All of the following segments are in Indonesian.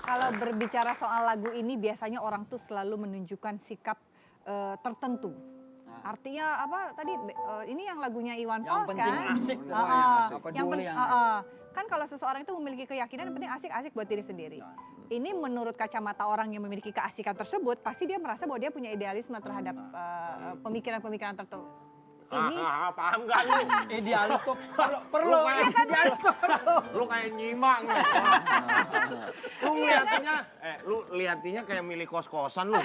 Kalau berbicara soal lagu ini biasanya orang tuh selalu menunjukkan sikap tertentu. Artinya apa tadi ini yang lagunya Iwan Fals kan? Yang penting asik. Kan kalau seseorang itu memiliki keyakinan yang penting asik-asik buat diri sendiri. Ini menurut kacamata orang yang memiliki keasikan tersebut, pasti dia merasa bahwa dia punya idealisme terhadap pemikiran-pemikiran tertentu. Ini paham gak lu? Idealis tuh perlu. Idealis tuh perlu. Lu kayak nyimak nih. Lu liatinya kayak milih kos-kosan lu.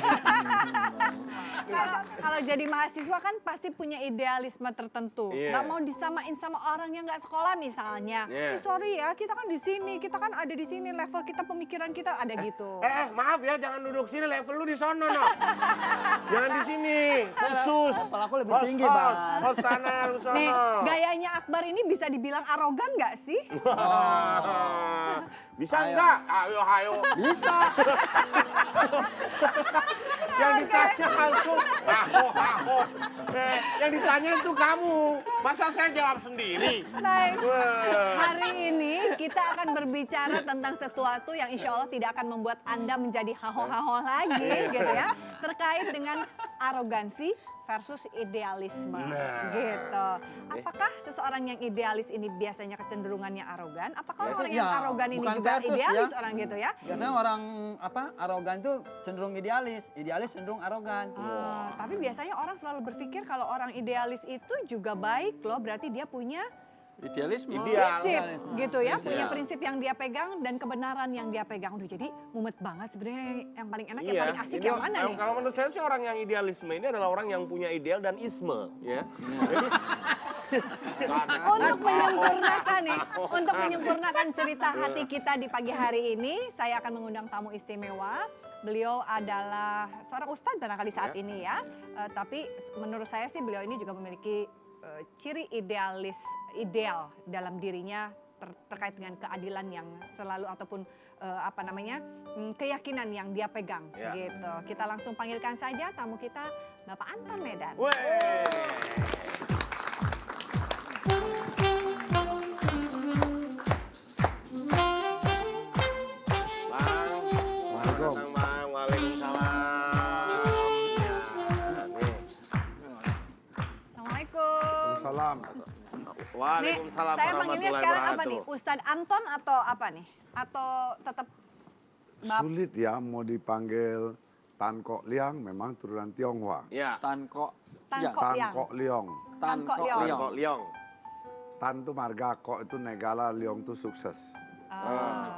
Kalau jadi mahasiswa kan pasti punya idealisme tertentu. Iya. Gak mau disamain sama orang yang gak sekolah misalnya. Iya. Sorry ya, kita kan di sini, kita kan ada di sini, level kita, pemikiran kita ada gitu. Maaf ya, jangan duduk sini, level lu di sono, no. Jangan di sini, khusus. Level aku lebih tinggi, Bang. Host sana, lu sono. Nih, gayanya Akbar ini bisa dibilang arogan gak sih? Bisa enggak? Ayo. Bisa. Yang ditanya aku, yang ditanya itu kamu. Masa saya jawab sendiri? Baik. Wah. Hari ini kita akan berbicara tentang sesuatu yang insya Allah tidak akan membuat Anda menjadi haho-haho lagi gitu ya. Terkait dengan arogansi versus idealisme gitu. Apakah seseorang yang idealis ini biasanya kecenderungannya arogan? Apakah orang yang arogan ini juga versus, idealis orang gitu ya? Biasanya orang arogan tuh cenderung idealis cenderung arogan. Tapi biasanya orang selalu berpikir kalau orang idealis itu juga baik loh, berarti dia punya Idealisme. prinsip gitu ya, Prinsip. punya prinsip yang dia pegang dan kebenaran yang dia pegang. Udah jadi mumet banget sebenarnya yang paling enak, yang paling asik ini yang mana nih? Kalau menurut saya sih orang yang idealisme ini adalah orang yang punya ideal dan isme, ya. Untuk menyempurnakan nih, untuk menyempurnakan cerita hati kita di pagi hari ini, saya akan mengundang tamu istimewa. Beliau adalah seorang ustadz barangkali saat ini ya. Tapi menurut saya sih beliau ini juga memiliki ciri ideal dalam dirinya terkait dengan keadilan yang selalu ataupun keyakinan yang dia pegang gitu. Kita langsung panggilkan saja tamu kita, Bapak Anton Medan. Waalaikumsalam. Saya panggilnya sekarang apa nih? Ustadz Anton atau apa nih? Atau tetap Sulit ya mau dipanggil Tan Kok Liang, memang turunan Tionghoa. Ya. Tan Kok Liong. Tan Kok Liong. Tan itu marga, Kok itu negara, Liong itu sukses.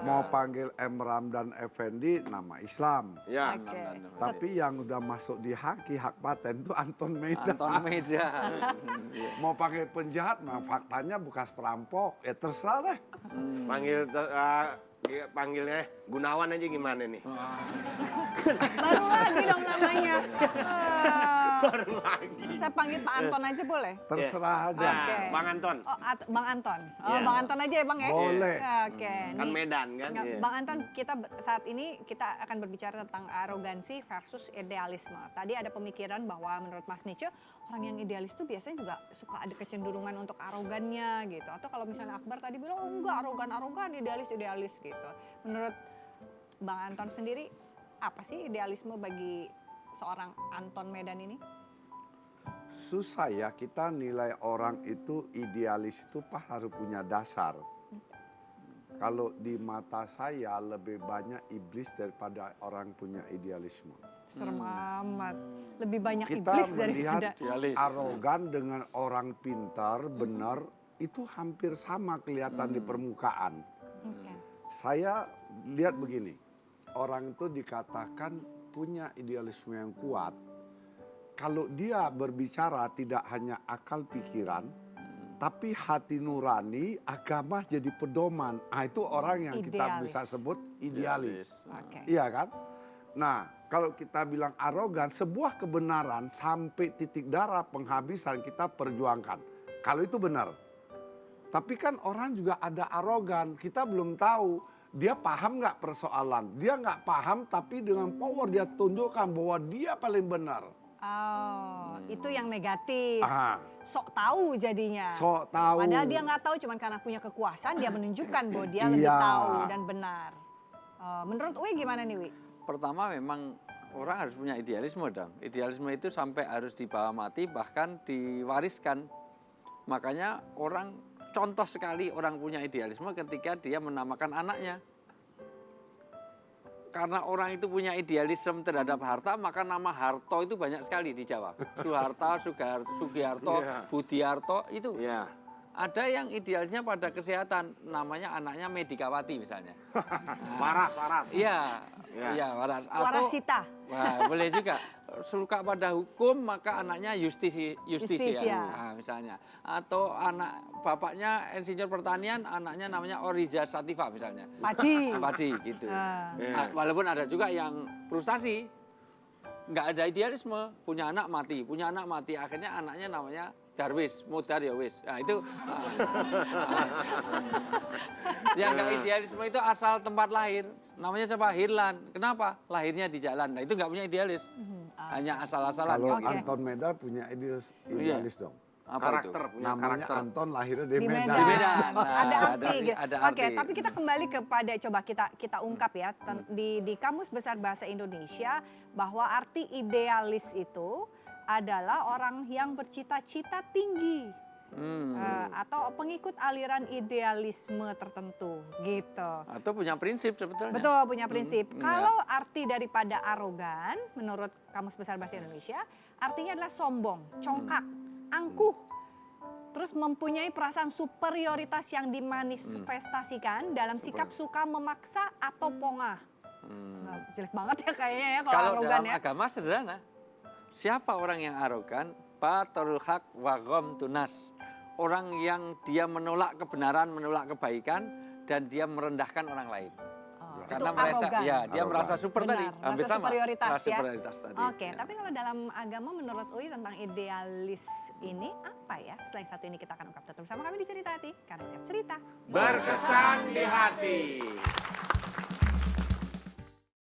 Mau panggil M. Ramdan Effendi, nama Islam. Ya. Tapi yang udah masuk di hak paten itu Anton Medan. Anton Medan. Mau panggil penjahat, nah faktanya bekas perampok, ya terserah deh. Panggilnya Gunawan aja gimana nih? baru lagi dong namanya. Baru lagi. Saya panggil Pak Anton aja boleh? Terserah aja. Oke. Bang Anton. Oh, Bang Anton. Iya. Bang Anton aja ya Bang ya? Boleh. Oke. Kan Medan kan? Nggak, Iya. Bang Anton, saat ini kita akan berbicara tentang arogansi versus idealisme. Tadi ada pemikiran bahwa menurut Mas Mice, orang yang idealis itu biasanya juga suka ada kecenderungan untuk arogannya gitu. Atau kalau misalnya Akbar tadi bilang, oh enggak arogan, idealis gitu. Menurut Bang Anton sendiri, apa sih idealisme bagi seorang Anton Medan ini? Susah ya, kita nilai orang itu idealis itu harus punya dasar. Kalau di mata saya lebih banyak iblis daripada orang punya idealisme. Serem amat. Lebih banyak Kita iblis melihat daripada arogan dengan orang pintar, benar, itu hampir sama kelihatan di permukaan. Oke. Saya lihat begini, orang itu dikatakan punya idealisme yang kuat. Kalau dia berbicara tidak hanya akal pikiran, tapi hati nurani, agama jadi pedoman. Itu orang yang kita bisa sebut idealis. Oke. Iya kan? Nah, kalau kita bilang arogan, sebuah kebenaran sampai titik darah penghabisan kita perjuangkan. Kalau itu benar. Tapi kan orang juga ada arogan, kita belum tahu. Dia paham nggak persoalan? Dia nggak paham tapi dengan power dia tunjukkan bahwa dia paling benar. Oh, itu yang negatif. Ah. Sok tahu jadinya. Sok tahu. Padahal dia nggak tahu, cuman karena punya kekuasaan dia menunjukkan bahwa dia lebih Iya. tahu dan benar. Menurut Uwi gimana nih, Wi? Pertama memang orang harus punya idealisme dong. Idealisme itu sampai harus dibawa mati, bahkan diwariskan. Makanya orang, contoh sekali orang punya idealisme ketika dia menamakan anaknya. Karena orang itu punya idealisme terhadap harta, maka nama Harto itu banyak sekali di Jawa. Soeharto, Sugiharto, Iya. Budiarto, itu. Iya. Ada yang idealisnya pada kesehatan, namanya anaknya Medikawati misalnya. Waras. Iya, Iya. iya waras. Warasita. Wah, boleh juga. Suka pada hukum, maka anaknya Justisia. Justisia. Nah, misalnya. Atau anak bapaknya insinyur pertanian, anaknya namanya Oriza Sativa misalnya. Padi. Padi gitu. Ah. Iya. Walaupun ada juga yang frustasi, nggak ada idealisme, punya anak mati, akhirnya anaknya namanya Darwis, Mudar ya wis. Nah itu yang nggak idealisme itu asal tempat lahir. Namanya siapa? Hirlan. Kenapa? Lahirnya di jalan. Nah itu nggak punya idealis. Hanya asal-asalan. Kalau Oke. Anton Medar punya idealis dong. Apa Karakter, itu? punya Namanya karakter. Anton lahirnya di Di Medan. Medan. Di Medan. Nah, Ada arti. ada Oke, arti. tapi kita kembali kepada coba kita ungkap ya di Kamus Besar Bahasa Indonesia bahwa arti idealis itu adalah orang yang bercita-cita tinggi. Atau pengikut aliran idealisme tertentu gitu. Atau punya prinsip sebetulnya. Betul, punya prinsip. Iya. Kalau arti daripada arogan menurut Kamus Besar Bahasa Indonesia, artinya adalah sombong, congkak, angkuh. Terus mempunyai perasaan superioritas yang dimanifestasikan dalam sikap suka memaksa atau pongah. Nah, jelek banget ya kayaknya ya kalau Kalau arogan dalam ya. agama sederhana. Siapa orang yang arogan? Batarul haq wa tunas. Orang yang dia menolak kebenaran, menolak kebaikan, dan dia merendahkan orang lain. Oh, Karena itu merasa, arogan. ya dia Arogan. merasa super Benar, tadi, merasa hampir sama. superioritas Merasa ya. superioritas tadi. Oke, Ya. tapi kalau dalam agama menurut Uy tentang idealis ini apa ya? Selain satu ini kita akan ungkap tetap bersama kami di Cerita Hati, karena setiap cerita Berkesan di hati.